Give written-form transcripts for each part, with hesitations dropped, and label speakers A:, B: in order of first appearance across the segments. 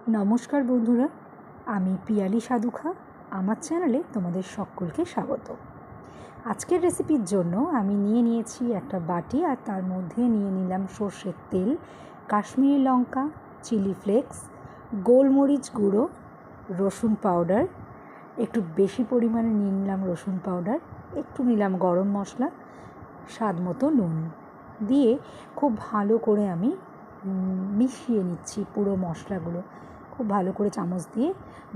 A: নমস্কার বন্ধুরা, আমি পিয়ালি সাধুখা। আমার চ্যানেলে তোমাদের সকলকে স্বাগত। আজকের রেসিপির জন্য আমি নিয়েছি একটা বাটি, আর তার মধ্যে নিয়ে নিলাম সর্ষের তেল, কাশ্মীরি লঙ্কা, চিলি ফ্লেক্স, গোলমরিচ গুঁড়ো, রসুন পাউডার, একটু বেশি পরিমাণে নিয়ে নিলাম রসুন পাউডার, একটু নিলাম গরম মশলা, স্বাদ মতো নুন দিয়ে খুব ভালো করে আমি মিশিয়ে নিচ্ছি। পুরো মশলাগুলো খুব ভালো করে চামচ দিয়ে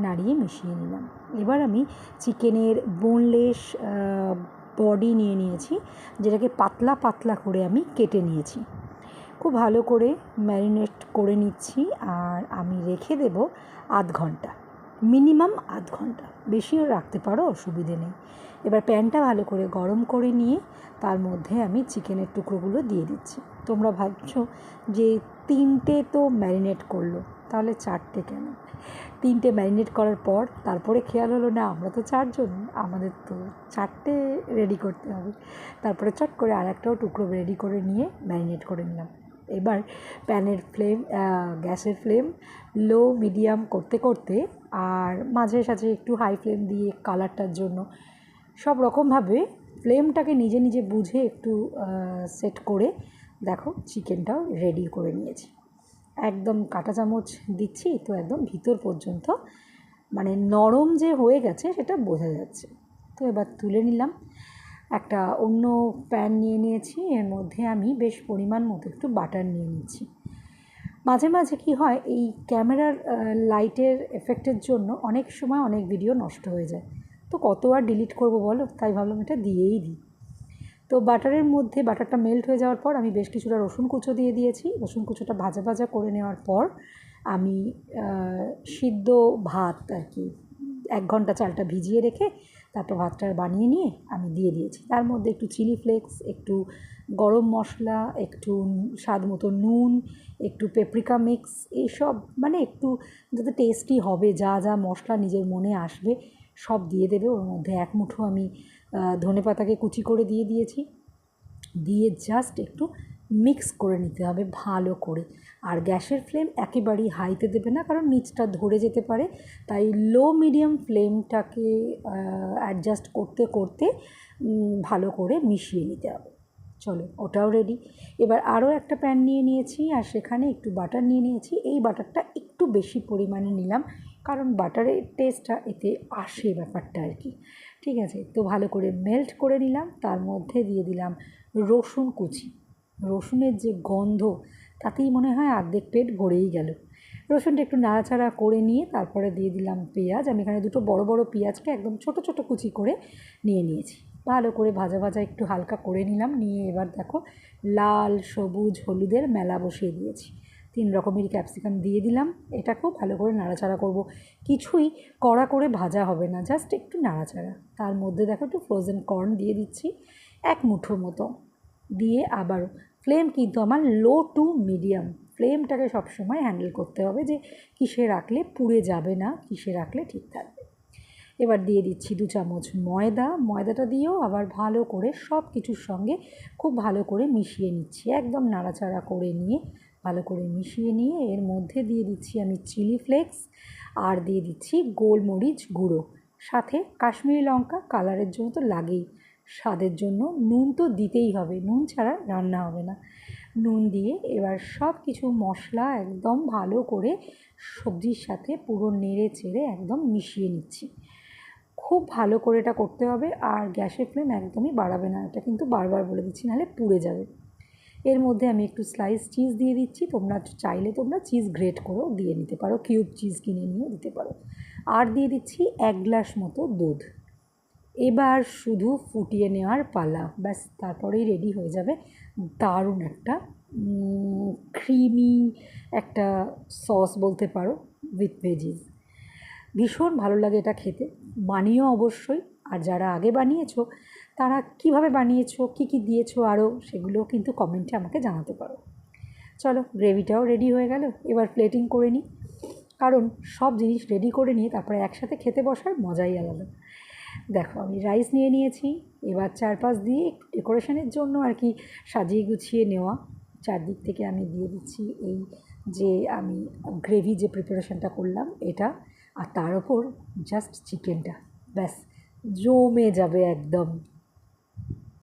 A: নাড়িয়ে মিশিয়ে নিলাম। এবার আমি চিকেনের বোনলেস বডি নিয়েছি, যেটাকে পাতলা পাতলা করে আমি কেটে নিয়েছি। খুব ভালো করে ম্যারিনেট করে নিচ্ছি, আর আমি রেখে দেব আধ ঘন্টা, মিনিমাম আধ ঘন্টা, বেশিও রাখতে পারো, অসুবিধে নেই। এবার প্যানটা ভালো করে গরম করে নিয়ে তার মধ্যে আমি চিকেনের টুকরোগুলো দিয়ে দিচ্ছি। তোমরা ভাবছো যে 3টে তো ম্যারিনেট করলো, তাহলে 4টে কেন? 3টে ম্যারিনেট করার পর তারপরে খেয়াল হলো না আমরা তো 4জন, আমাদের তো 4টে রেডি করতে হবে। তারপরে চট করে আর একটাও টুকরো রেডি করে নিয়ে ম্যারিনেট করে নিলাম। এবার প্যানের ফ্লেম, গ্যাসের ফ্লেম লো মিডিয়াম করতে করতে, আর মাঝে সাঝে একটু হাই ফ্লেম দিয়ে কালারটার জন্য সব রকমভাবে ফ্লেমটাকে নিজে নিজে বুঝে একটু সেট করে দেখো চিকেনটাও রেডি করে নিয়েছি। একদম কাঁটা চামচ দিচ্ছি তো একদম ভিতর পর্যন্ত মানে নরম যে হয়ে গেছে সেটা বোঝা যাচ্ছে। তো এবার তুলে নিলাম। একটা অন্য প্যান নিয়েছি, এর মধ্যে আমি বেশ পরিমাণ মতো একটু বাটার নিয়ে নিচ্ছি। মাঝে মাঝে কি হয়, এই ক্যামেরার লাইটের এফেক্টের জন্য অনেক সময় অনেক ভিডিও নষ্ট হয়ে যায়, তো কত আর ডিলিট করবো বলো, তাই ভাবলাম এটা দিয়েই দিই। তো বাটারের মধ্যে বাটারটা মেল্ট হয়ে যাওয়ার পর আমি বেশ কিছুটা রসুন কুচো দিয়ে দিয়েছি। রসুন কুচোটা ভাজা ভাজা করে নেওয়ার পর আমি সিদ্ধ ভাত আর কি 1 ঘন্টা চালটা ভিজিয়ে রেখে তারপর ভাতটা বানিয়ে নিয়ে আমি দিয়ে দিয়েছি। তার মধ্যে একটু চিলি ফ্লেক্স, একটু গরম মশলা, একটু স্বাদ মতো নুন, একটু পেপরিকা মিক্স, এইসব মানে একটু যাতে টেস্টি হবে, যা যা মশলা নিজের মনে আসবে সব দিয়ে দেবে। ওর মধ্যে 1 মুঠো আমি ধনেপাতাকে কুচি করে দিয়ে দিয়েছি। দিয়ে জাস্ট একটু মিক্স করে নিতে হবে ভালো করে। আর গ্যাসের ফ্লেম একেবারেই হাইতে দেবে না, কারণ নিচটা ধরে যেতে পারে। তাই লো মিডিয়াম ফ্লেমটাকে অ্যাডজাস্ট করতে করতে ভালো করে মিশিয়ে নিতে হবে। চলো, ওটাও রেডি। এবার আরও একটা প্যান নিয়েছি, আর সেখানে একটু বাটার নিয়েছি। এই বাটারটা একটু বেশি পরিমাণে নিলাম, কারণ বাটারের টেস্টটা এতে আসে ব্যাপারটা আর কি। ঠিক আছে, তো ভালো করে মেল্ট করে নিলাম। তার মধ্যে দিয়ে দিলাম রসুন কুচি। রসুনের যে গন্ধ, তাতেই মনে হয় অর্ধেক পেট ভরেই গেল। রসুনটা একটু নাড়াচাড়া করে নিয়ে তারপরে দিয়ে দিলাম পেঁয়াজ। আমি এখানে 2টো বড় বড় পেঁয়াজকে একদম ছোট ছোট কুচি করে নিয়েছি। ভালো করে ভাজা ভাজা একটু হালকা করে নিলাম। নিয়ে এবার দেখো লাল, সবুজ, হলুদের মেলা বসিয়ে দিয়েছি। 3 রকমের ক্যাপসিকাম দিয়ে দিলাম। এটাকেও ভালো করে নাড়াচাড়া করব। কিছুই কড়া করে ভাজা হবে না, জাস্ট একটু নাড়াচাড়া। তার মধ্যে দেখো একটু ফ্রোজেন কর্ন দিয়ে দিচ্ছি 1 মুঠো মতো। দিয়ে আবারও ফ্লেম কিন্তু আমার লো টু মিডিয়াম, ফ্লেমটাকে সবসময় হ্যান্ডেল করতে হবে যে কিসে রাখলে পুড়ে যাবে না, কিসে রাখলে ঠিক থাকবে। এবার দিয়ে দিচ্ছি 2 চামচ ময়দা। ময়দাটা দিয়েও আবার ভালো করে সব কিছুর সঙ্গে খুব ভালো করে মিশিয়ে নিচ্ছি। একদম নাড়াচাড়া করে নিয়ে ভালো করে মিশিয়ে নিয়ে এর মধ্যে দিয়ে দিচ্ছি আমি চিলি ফ্লেক্স, আর দিয়ে দিচ্ছি গোলমরিচ গুঁড়ো, সাথে কাশ্মীরি লঙ্কা। কালারের জন্য তো লাগেই, স্বাদের জন্য নুন তো দিতেই হবে, নুন ছাড়া রান্না হবে না। নুন দিয়ে এবার সব কিছু মশলা একদম ভালো করে সবজির সাথে পুরো নেড়ে চেড়ে একদম মিশিয়ে নিচ্ছি। খুব ভালো করে এটা করতে হবে, আর গ্যাসের ফ্লেম একদমই বাড়াবে না, এটা কিন্তু বারবার বলে দিচ্ছি, নাহলে পুড়ে যাবে। এর মধ্যে আমি একটু স্লাইস চিজ দিয়ে দিচ্ছি। তোমরা চাইলে তোমরা চিজ গ্রেট করেও দিয়ে নিতে পারো, কিউব চিজ কিনে নিয়েও দিতে পারো। আর দিয়ে দিচ্ছি 1 গ্লাস মতো দুধ। এবার শুধু ফুটিয়ে নেওয়ার পালা, ব্যাস, তারপরেই রেডি হয়ে যাবে দারুণ একটা ক্রিমি একটা সস বলতে পারো, উইথ ভেজিস। ভীষণ ভালো লাগে এটা খেতে, বানিও অবশ্যই। আর যারা আগে বানিয়েছো তারা কিভাবে বানিয়েছো, কী কী দিয়েছো আরও, সেগুলোও কিন্তু কমেন্টে আমাকে জানাতে পারো। চলো, গ্রেভিটাও রেডি হয়ে গেল। এবার প্লেটিং করে নিই, কারণ সব জিনিস রেডি করে নিয়ে তারপরে একসাথে খেতে বসার মজাই আলাদা। দেখো আমি রাইস নিয়েছি। এবার চারপাশ দিয়ে একটু ডেকোরেশনের জন্য আর কি সাজিয়ে গুছিয়ে নেওয়া, চারদিক থেকে আমি দিয়ে দিচ্ছি এই যে আমি গ্রেভি যে প্রিপারেশনটা করলাম এটা, আর তার ওপর জাস্ট চিকেনটা, ব্যাস জমে যাবে একদম।